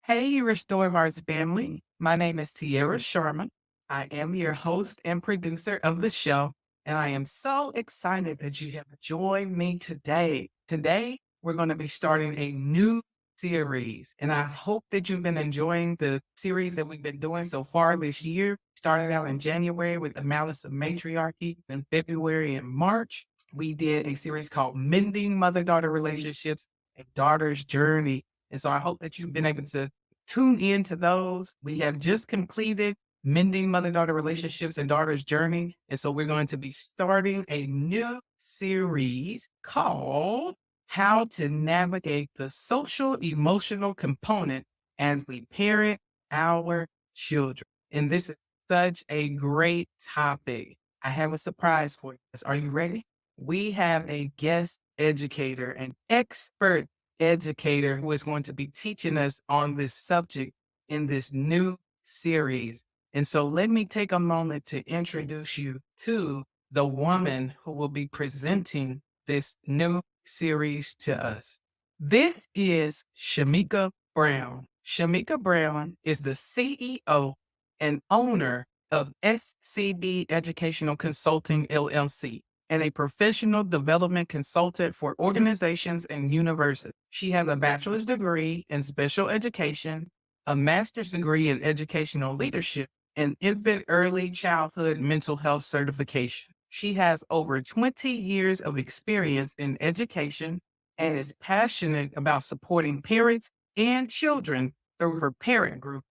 Hey, Restore Hearts family. My name is Tiara Sharma. I am your host and producer of the show, and I am so excited that you have joined me today. Today, we're going to be starting a new series, and I hope that you've been enjoying the series that we've been doing so far this year. Started out in January with the Malice of Matriarchy. In February and March, we did a series called Mending Mother-Daughter Relationships, A Daughter's Journey. And so I hope that you've been able to tune into those. We have just completed Mending Mother-Daughter Relationships and Daughter's Journey. And so we're going to be starting a new series called How to Navigate the Social Emotional Component as We Parent Our Children. And this is such a great topic. I have a surprise for you. Are you ready? We have a guest educator, an expert educator who is going to be teaching us on this subject in this new series. And so let me take a moment to introduce you to the woman who will be presenting this new series to us. This is Shameka Brown. Shameka Brown is the CEO and owner of SCB Educational Consulting LLC and a professional development consultant for organizations and universities. She has a bachelor's degree in special education, a master's degree in educational leadership, and infant early childhood mental health certification. She has over 20 years of experience in education and is passionate about supporting parents and children through her parent group,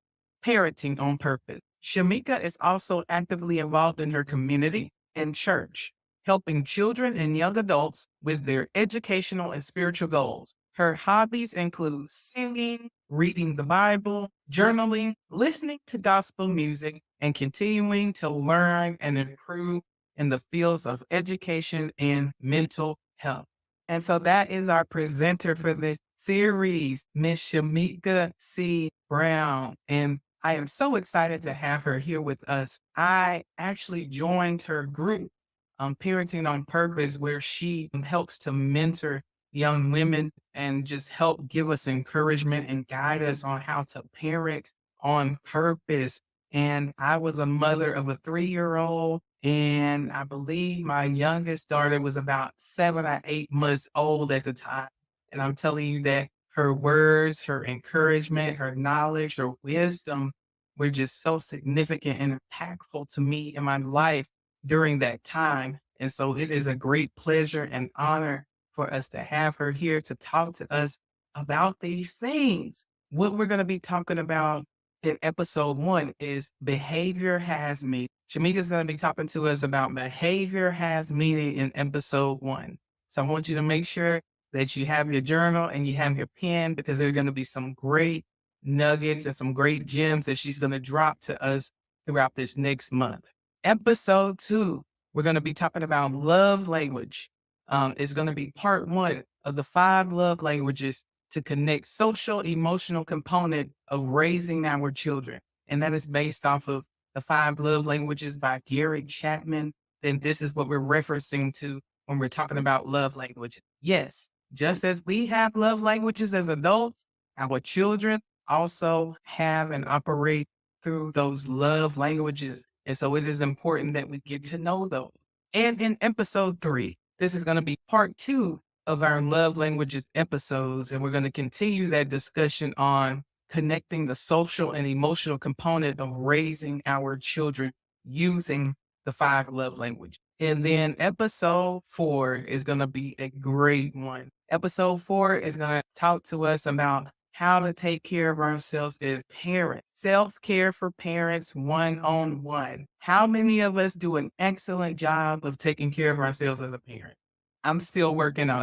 Parenting on Purpose. Shameka is also actively involved in her community and church, helping children and young adults with their educational and spiritual goals. Her hobbies include singing, reading the Bible, journaling, listening to gospel music, and continuing to learn and improve in the fields of education and mental health. And so that is our presenter for this series, Miss Shameka C. Brown. And I am so excited to have her here with us. I actually joined her group, Parenting on Purpose, where she helps to mentor young women and just help give us encouragement and guide us on how to parent on purpose. And I was a mother of a 3-year-old, and I believe my youngest daughter was about 7 or 8 months old at the time. And I'm telling you that her words, her encouragement, her knowledge, her wisdom were just so significant and impactful to me in my life during that time. And so it is a great pleasure and honor for us to have her here to talk to us about these things. What we're going to be talking about in episode 1 is behavior has meaning. Shameka's going to be talking to us about behavior has meaning in episode 1. So I want you to make sure that you have your journal and you have your pen, because there's going to be some great nuggets and some great gems that she's going to drop to us throughout this next month. Episode 2, we're going to be talking about love language. It's going to be part 1 of the 5 love languages to connect social emotional component of raising our children. And that is based off of the 5 love languages by Gary Chapman. Then this is what we're referencing to when we're talking about love language. Yes, just as we have love languages as adults, our children also have and operate through those love languages. And so it is important that we get to know those. And in episode 3, this is going to be part 2 of our love languages episodes. And we're going to continue that discussion on connecting the social and emotional component of raising our children using the 5 love languages. And then episode 4 is going to be a great one. Episode 4 is going to talk to us about how to take care of ourselves as parents. Self-care for parents one-on-one. How many of us do an excellent job of taking care of ourselves as a parent? I'm still working on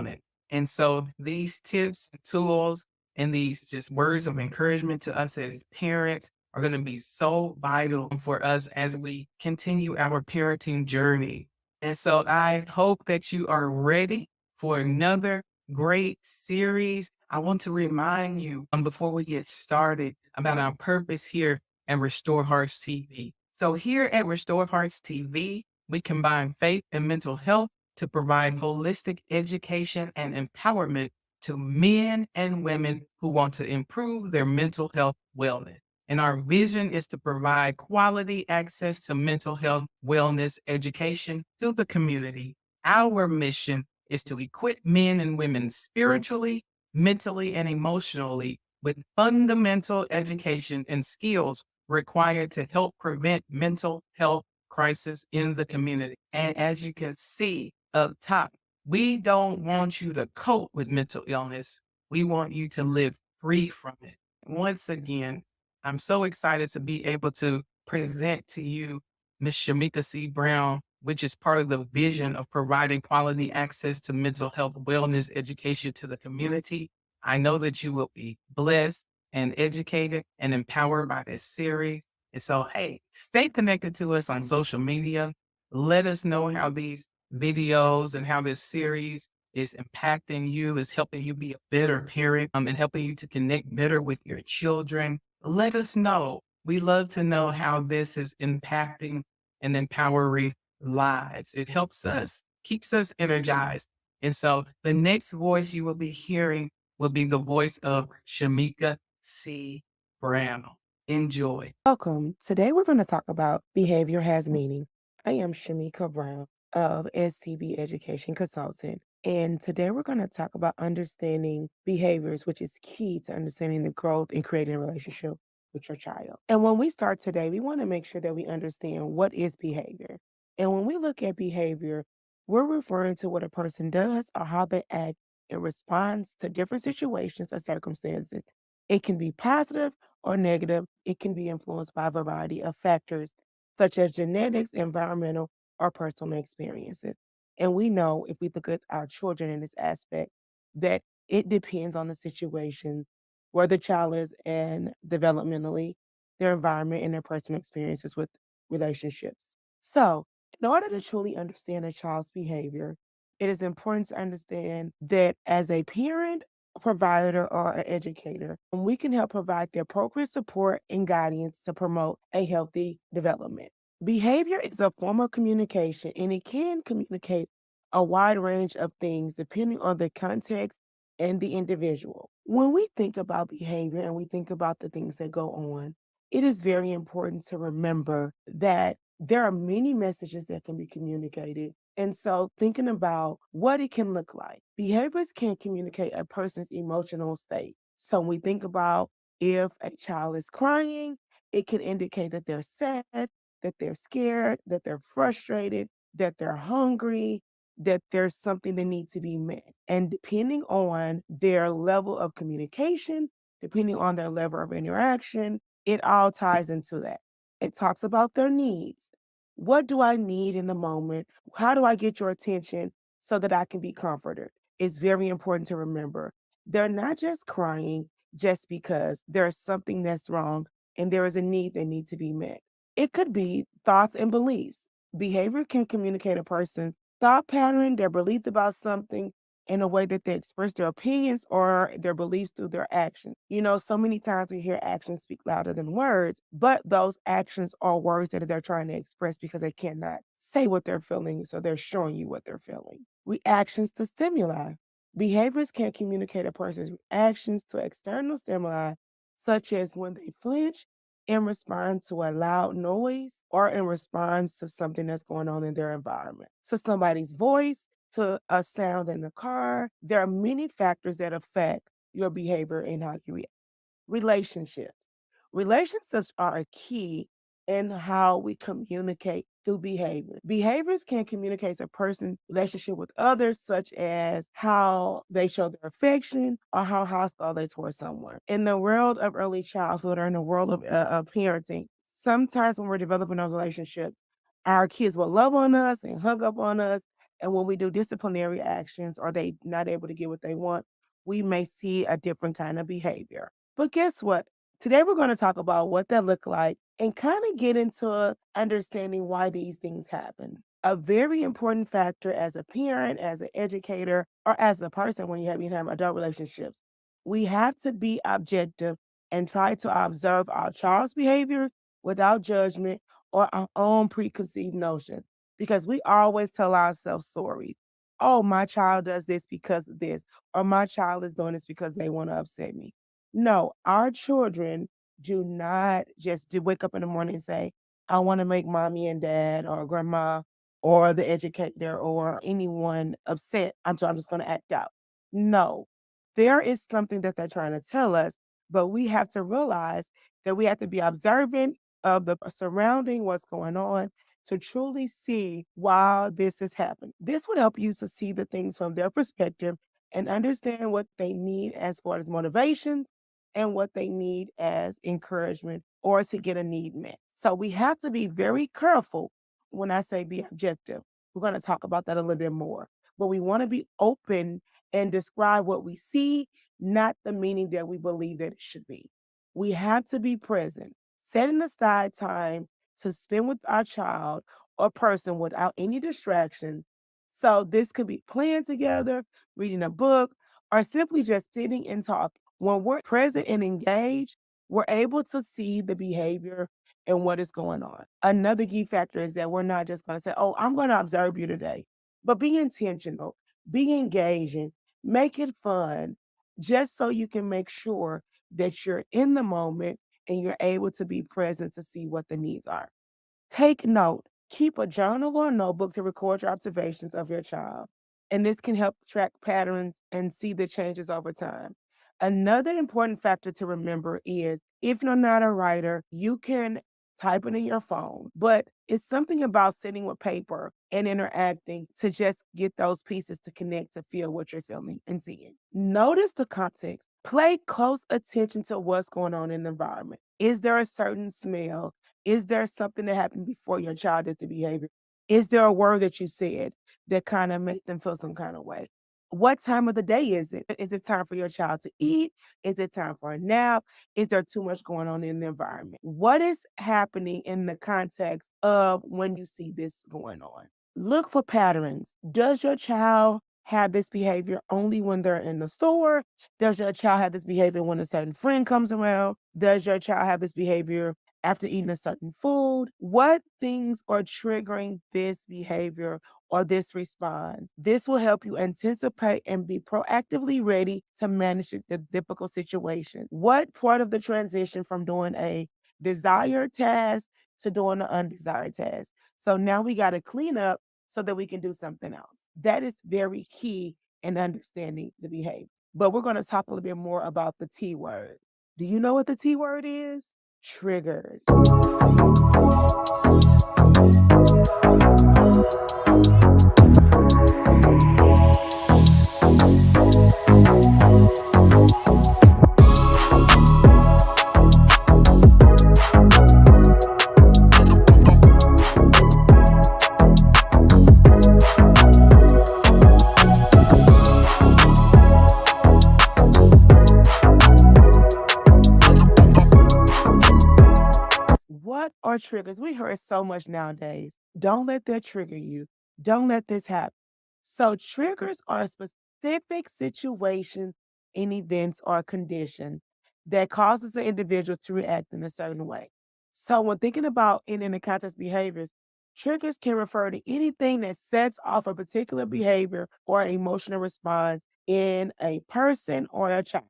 it. And so these tips, tools, and these just words of encouragement to us as parents are going to be so vital for us as we continue our parenting journey. And so I hope that you are ready for another great series. I want to remind you before we get started about our purpose here at Restore Hearts TV. So here at Restore Hearts TV, we combine faith and mental health to provide holistic education and empowerment to men and women who want to improve their mental health wellness. And our vision is to provide quality access to mental health wellness education to the community. Our mission is to equip men and women spiritually, mentally, and emotionally with fundamental education and skills required to help prevent mental health crisis in the community. And as you can see up top, we don't want you to cope with mental illness. We want you to live free from it. Once again, I'm so excited to be able to present to you Ms. Shameka C. Brown, which is part of the vision of providing quality access to mental health wellness education to the community. I know that you will be blessed and educated and empowered by this series. And so, hey, stay connected to us on social media. Let us know how these videos and how this series is impacting you, is helping you be a better parent, and helping you to connect better with your children. Let us know. We love to know how this is impacting and empowering lives. It helps us, keeps us energized. And so the next voice you will be hearing will be the voice of Shameka C. Brown. Enjoy. Welcome. Today we're going to talk about behavior has meaning. I am Shameka Brown of SCB Education Consulting. And today we're going to talk about understanding behaviors, which is key to understanding the growth and creating a relationship with your child. And when we start today, we want to make sure that we understand what is behavior. And when we look at behavior, we're referring to what a person does or how they act in response to different situations or circumstances. It can be positive or negative. It can be influenced by a variety of factors, such as genetics, environmental, or personal experiences. And we know if we look at our children in this aspect, that it depends on the situation, where the child is and developmentally, their environment, and their personal experiences with relationships. So, in order to truly understand a child's behavior, it is important to understand that as a parent, provider, or an educator, and we can help provide the appropriate support and guidance to promote a healthy development. Behavior is a form of communication and it can communicate a wide range of things depending on the context and the individual. When we think about behavior and we think about the things that go on, it is very important to remember that there are many messages that can be communicated. And so, thinking about what it can look like, behaviors can communicate a person's emotional state. So, when we think about if a child is crying, it can indicate that they're sad, that they're scared, that they're frustrated, that they're hungry, that there's something that needs to be met. And depending on their level of communication, depending on their level of interaction, it all ties into that. It talks about their needs. What do I need in the moment? How do I get your attention so that I can be comforted? It's very important to remember they're not just crying just because there's something that's wrong and there is a need that needs to be met. It could be thoughts and beliefs. Behavior can communicate a person's thought pattern, their belief about something, in a way that they express their opinions or their beliefs through their actions. You know, so many times we hear actions speak louder than words, but those actions are words that they're trying to express because they cannot say what they're feeling, so they're showing you what they're feeling. Reactions to stimuli. Behaviors can communicate a person's reactions to external stimuli, such as when they flinch in response to a loud noise or in response to something that's going on in their environment. So somebody's voice, to a sound in the car. There are many factors that affect your behavior and how you react. Relationships. Relationships are a key in how we communicate through behavior. Behaviors can communicate a person's relationship with others, such as how they show their affection or how hostile they toward someone. In the world of early childhood or in the world of parenting, sometimes when we're developing those relationships, our kids will love on us and hug up on us. And when we do disciplinary actions or they not able to get what they want, we may see a different kind of behavior. But guess what? Today we're going to talk about what that look like and kind of get into understanding why these things happen. A very important factor as a parent, as an educator, or as a person when you have adult relationships, we have to be objective and try to observe our child's behavior without judgment or our own preconceived notions. Because we always tell ourselves stories. Oh, my child does this because of this, or my child is doing this because they want to upset me. No, our children do not just wake up in the morning and say, I want to make mommy and dad or grandma or the educator or anyone upset. I'm just going to act out. No, there is something that they're trying to tell us, but we have to realize that we have to be observant of the surrounding, what's going on, to truly see why this is happening. This would help you to see the things from their perspective and understand what they need as far as motivation and what they need as encouragement or to get a need met. So we have to be very careful when I say be objective. We're going to talk about that a little bit more. But we want to be open and describe what we see, not the meaning that we believe that it should be. We have to be present, setting aside time to spend with our child or person without any distractions. So this could be playing together, reading a book, or simply just sitting and talking. When we're present and engaged, we're able to see the behavior and what is going on. Another key factor is that we're not just going to say, oh, I'm going to observe you today, but be intentional, be engaging, make it fun, just so you can make sure that you're in the moment and you're able to be present to see what the needs are. Take note. Keep a journal or notebook to record your observations of your child, and this can help track patterns and see the changes over time. Another important factor to remember is if you're not a writer, you can type it in your phone, but it's something about sitting with paper and interacting to just get those pieces to connect to feel what you're feeling and seeing. Notice the context. Pay close attention to what's going on in the environment. Is there a certain smell? Is there something that happened before your child did the behavior? Is there a word that you said that kind of made them feel some kind of way? What time of the day is it? Is it time for your child to eat? Is it time for a nap? Is there too much going on in the environment? What is happening in the context of when you see this going on? Look for patterns. Does your child have this behavior only when they're in the store? Does your child have this behavior when a certain friend comes around? Does your child have this behavior after eating a certain food? What things are triggering this behavior or this response? This will help you anticipate and be proactively ready to manage the difficult situation. What part of the transition from doing a desired task to doing an undesired task? So now we got to clean up so that we can do something else. That is very key in understanding the behavior. But we're going to talk a little bit more about the T word. Do you know what the T word is? Triggers. What are triggers? We hear it so much nowadays. Don't let that trigger you. Don't let this happen. So, triggers are specific situations and events or conditions that causes the individual to react in a certain way. So, when thinking about it in the context of behaviors, triggers can refer to anything that sets off a particular behavior or emotional response in a person or a child.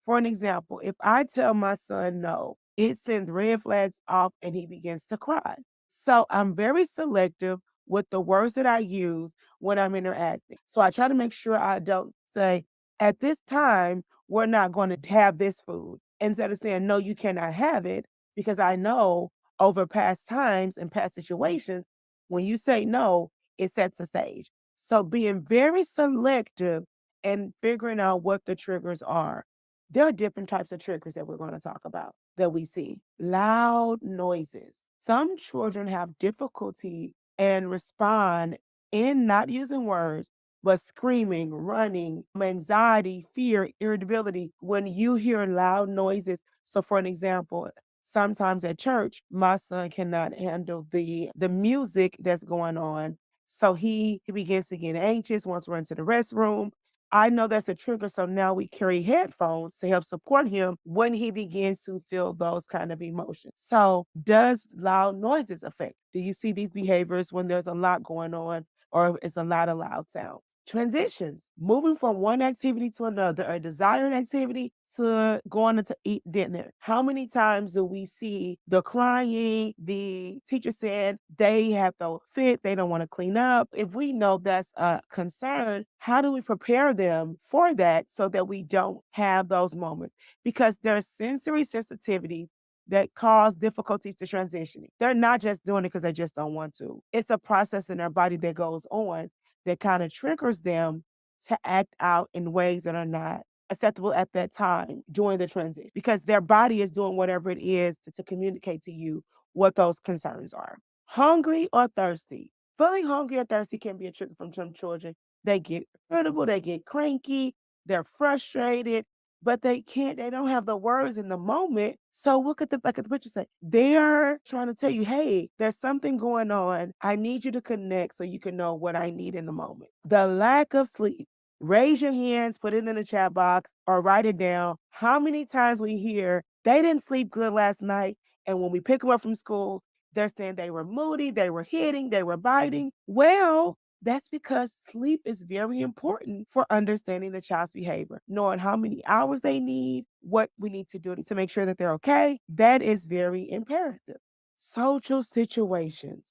For an example, if I tell my son no, it sends red flags off and he begins to cry. So I'm very selective with the words that I use when I'm interacting. So I try to make sure I don't say, at this time, we're not going to have this food. Instead of saying, no, you cannot have it, because I know over past times and past situations, when you say no, it sets a stage. So being very selective and figuring out what the triggers are. There are different types of triggers that we're going to talk about that we see. Loud noises. Some children have difficulty and respond in not using words, but screaming, running, anxiety, fear, irritability when you hear loud noises. So, for an example, sometimes at church, my son cannot handle the music that's going on. So he begins to get anxious, wants to run to the restroom. I know that's a trigger, so now we carry headphones to help support him when he begins to feel those kind of emotions. So, does loud noises affect? Do you see these behaviors when there's a lot going on or it's a lot of loud sounds? Transitions, moving from one activity to another, a desired activity to going to eat dinner. How many times do we see the crying, the teacher said they have to fit, they don't want to clean up? If we know that's a concern, how do we prepare them for that so that we don't have those moments? Because there's sensory sensitivity that cause difficulties to transitioning. They're not just doing it because they just don't want to. It's a process in their body that goes on that kind of triggers them to act out in ways that are not acceptable at that time during the transition because their body is doing whatever it is to communicate to you what those concerns are. Hungry or thirsty. Feeling hungry or thirsty can be a trigger from some children. They get irritable, they get cranky, they're frustrated, but they don't have the words in the moment. So look at the picture say, they're trying to tell you, hey, there's something going on. I need you to connect so you can know what I need in the moment. The lack of sleep. Raise your hands, put it in the chat box, or write it down. How many times we hear They didn't sleep good last night. And when we pick them up from school, they're saying they were moody, they were hitting, they were biting. Well, that's because sleep is very important for understanding the child's behavior, knowing how many hours they need, what we need to do to make sure that they're okay. That is very imperative. Social situations,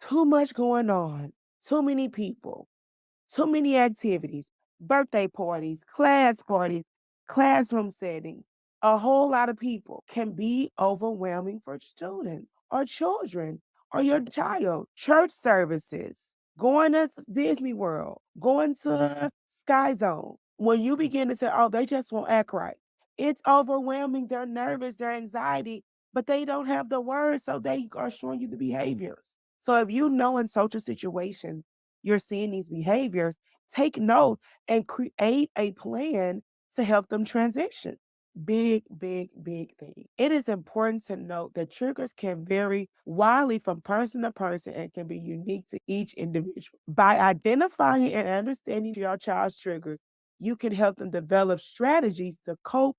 too much going on, too many people, too many activities, birthday parties, classroom settings, a whole lot of people can be overwhelming for students or children or your child. Church services, going to Disney World, going to Sky Zone. When you begin to say, oh, they just won't act right, it's overwhelming. They're nervous, their anxiety, but they don't have the words, so they are showing you the behaviors. So if you know in social situations, you're seeing these behaviors, take note and create a plan to help them transition. Big, big, big thing. It is important to note that triggers can vary widely from person to person and can be unique to each individual. By identifying and understanding your child's triggers, you can help them develop strategies to cope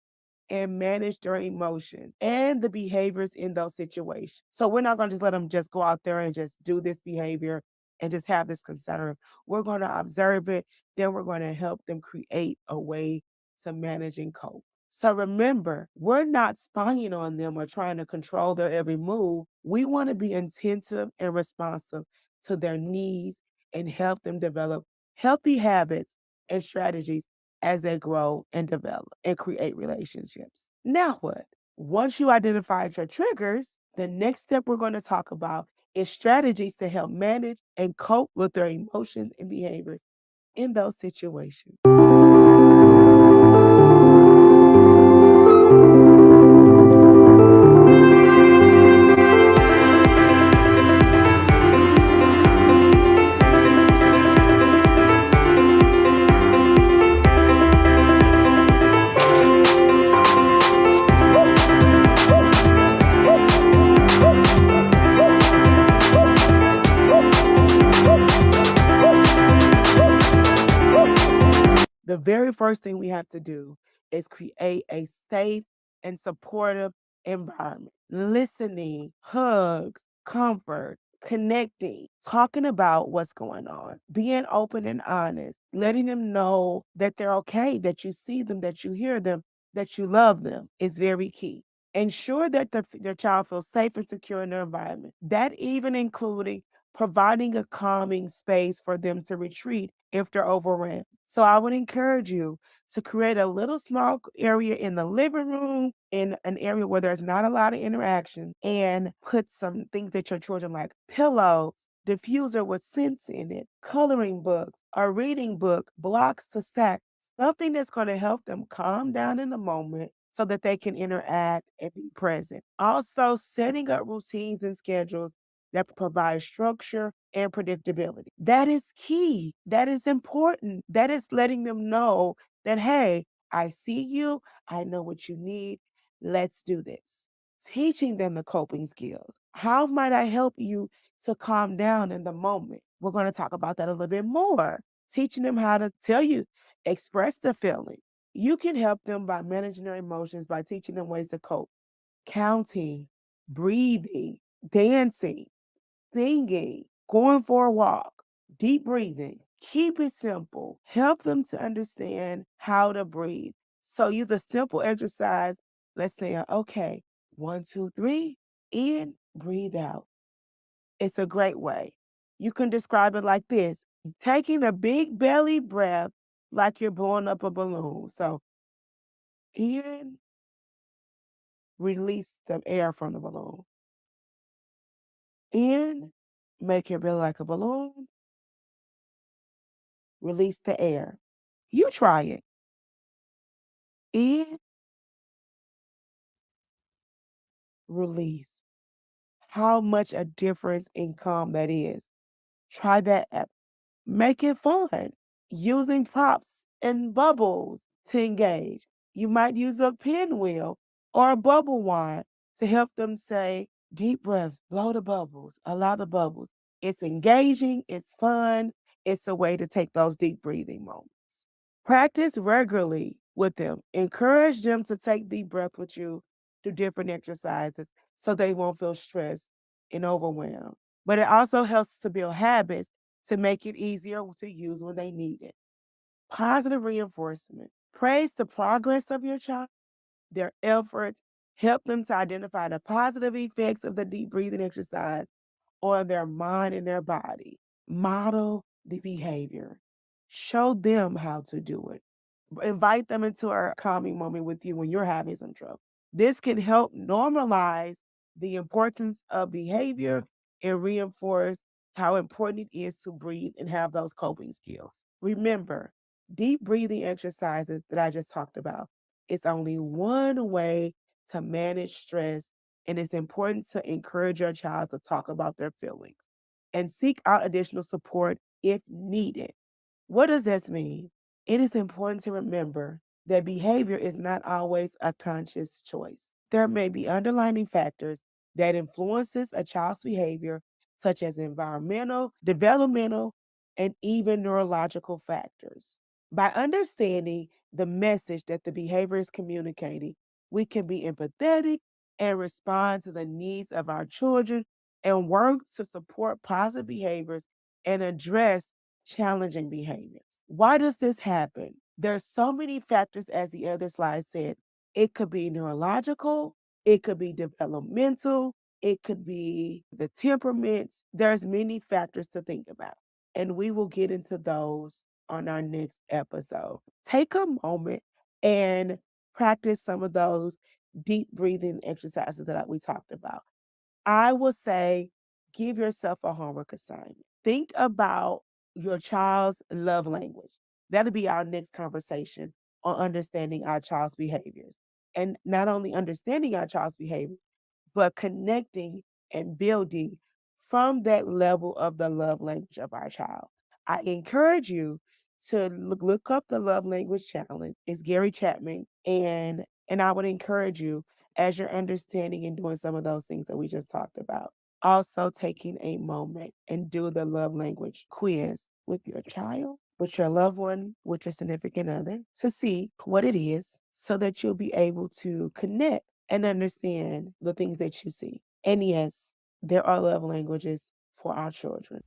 and manage their emotions and the behaviors in those situations. So we're not going to just let them just go out there and just do this behavior and just have this concern. We're going to observe it, then we're going to help them create a way to manage and cope. So remember, we're not spying on them or trying to control their every move. We want to be attentive and responsive to their needs and help them develop healthy habits and strategies as they grow and develop and create relationships. Now, what? Once you identified your triggers, the next step we're going to talk about is strategies to help manage and cope with their emotions and behaviors in those situations. The very first thing we have to do is create a safe and supportive environment. Listening, hugs, comfort, connecting, talking about what's going on, being open and honest, letting them know that they're okay, that you see them, that you hear them, that you love them is very key. Ensure that their child feels safe and secure in their environment. That even including providing a calming space for them to retreat if they're overrun. So I would encourage you to create a little small area in the living room, in an area where there's not a lot of interaction, and put some things that your children like pillows, diffuser with scents in it, coloring books, a reading book, blocks to stack, something that's going to help them calm down in the moment so that they can interact and be present. Also, setting up routines and schedules that provide structure and predictability. That is key. That is important. That is letting them know that, hey, I see you. I know what you need. Let's do this. Teaching them the coping skills. How might I help you to calm down in the moment? We're going to talk about that a little bit more. Teaching them how to tell you, express the feeling. You can help them by managing their emotions by teaching them ways to cope, counting, breathing, dancing, singing, going for a walk, deep breathing. Keep it simple. Help them to understand how to breathe. So use a simple exercise. Let's say, okay, 1, 2, 3, in, breathe out. It's a great way. You can describe it like this: taking a big belly breath like you're blowing up a balloon. So in, release the air from the balloon. In, make your belly like a balloon. Release the air. You try it. In, release. How much a difference in calm that is. Try that app. Make it fun. Using props and bubbles to engage. You might use a pinwheel or a bubble wand to help them say deep breaths, blow the bubbles, allow the bubbles. It's engaging, it's fun, it's a way to take those deep breathing moments. Practice regularly with them. Encourage them to take deep breath with you through different exercises so they won't feel stressed and overwhelmed. But it also helps to build habits to make it easier to use when they need it. Positive reinforcement. Praise the progress of your child, their efforts, help them to identify the positive effects of the deep breathing exercise on their mind and their body. Model the behavior. Show them how to do it. Invite them into a calming moment with you when you're having some trouble. This can help normalize the importance of behavior and reinforce how important it is to breathe and have those coping skills. Remember, deep breathing exercises that I just talked about, it's only one way to manage stress, and it's important to encourage your child to talk about their feelings and seek out additional support if needed. What does this mean? It is important to remember that behavior is not always a conscious choice. There may be underlying factors that influences a child's behavior, such as environmental, developmental, and even neurological factors. By understanding the message that the behavior is communicating, we can be empathetic and respond to the needs of our children and work to support positive behaviors and address challenging behaviors. Why does this happen? There's so many factors, as the other slide said. It could be neurological, it could be developmental, it could be the temperaments. There's many factors to think about, and we will get into those on our next episode. Take a moment and practice some of those deep breathing exercises that we talked about. I will say, give yourself a homework assignment. Think about your child's love language. That'll be our next conversation on understanding our child's behaviors. And not only understanding our child's behavior, but connecting and building from that level of the love language of our child. I encourage you to look up the love language challenge. It's Gary Chapman, and I would encourage you as you're understanding and doing some of those things that we just talked about. Also, taking a moment and do the love language quiz with your child, with your loved one, with your significant other to see what it is so that you'll be able to connect and understand the things that you see. And yes, there are love languages for our children.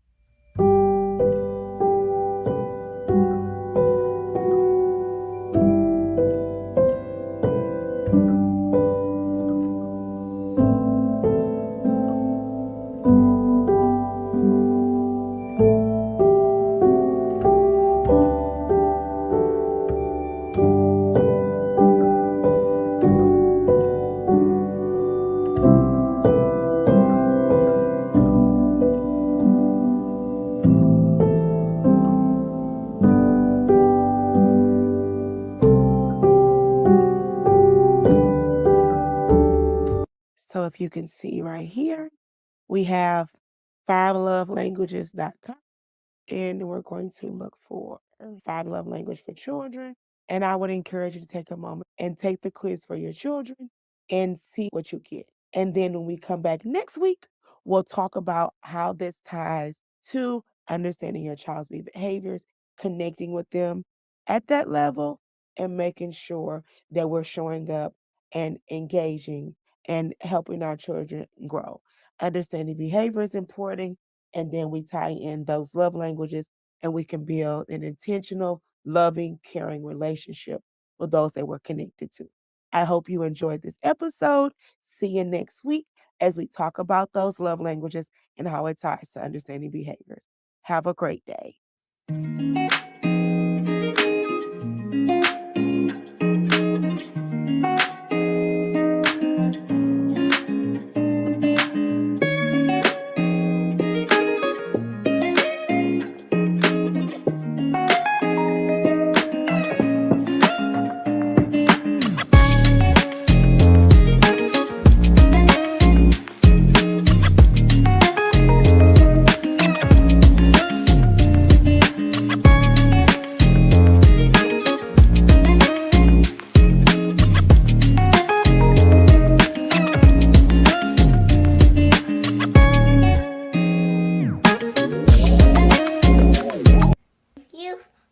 So if you can see right here, we have fivelovelanguages.com, and we're going to look for five love language for children. And I would encourage you to take a moment and take the quiz for your children and see what you get. And then when we come back next week, we'll talk about how this ties to understanding your child's behaviors, connecting with them at that level, and making sure that we're showing up and engaging and helping our children grow. Understanding behavior is important, and then we tie in those love languages, and we can build an intentional, loving, caring relationship with those that we're connected to. I hope you enjoyed this episode. See you next week as we talk about those love languages and how it ties to understanding behaviors. Have a great day.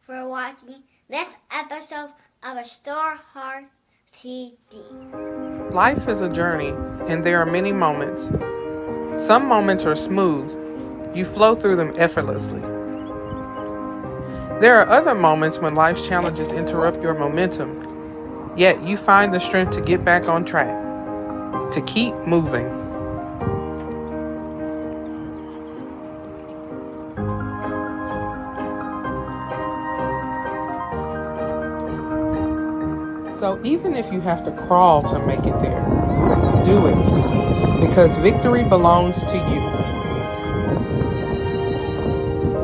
For watching this episode of RestoreHearts TV. Life is a journey, and there are many moments. Some moments are smooth. You flow through them effortlessly. There are other moments when life's challenges interrupt your momentum, yet you find the strength to get back on track, to keep moving. So even if you have to crawl to make it there, do it, because victory belongs to you.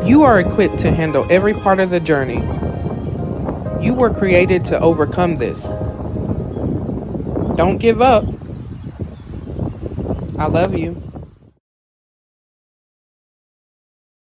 You are equipped to handle every part of the journey. You were created to overcome this. Don't give up. I love you.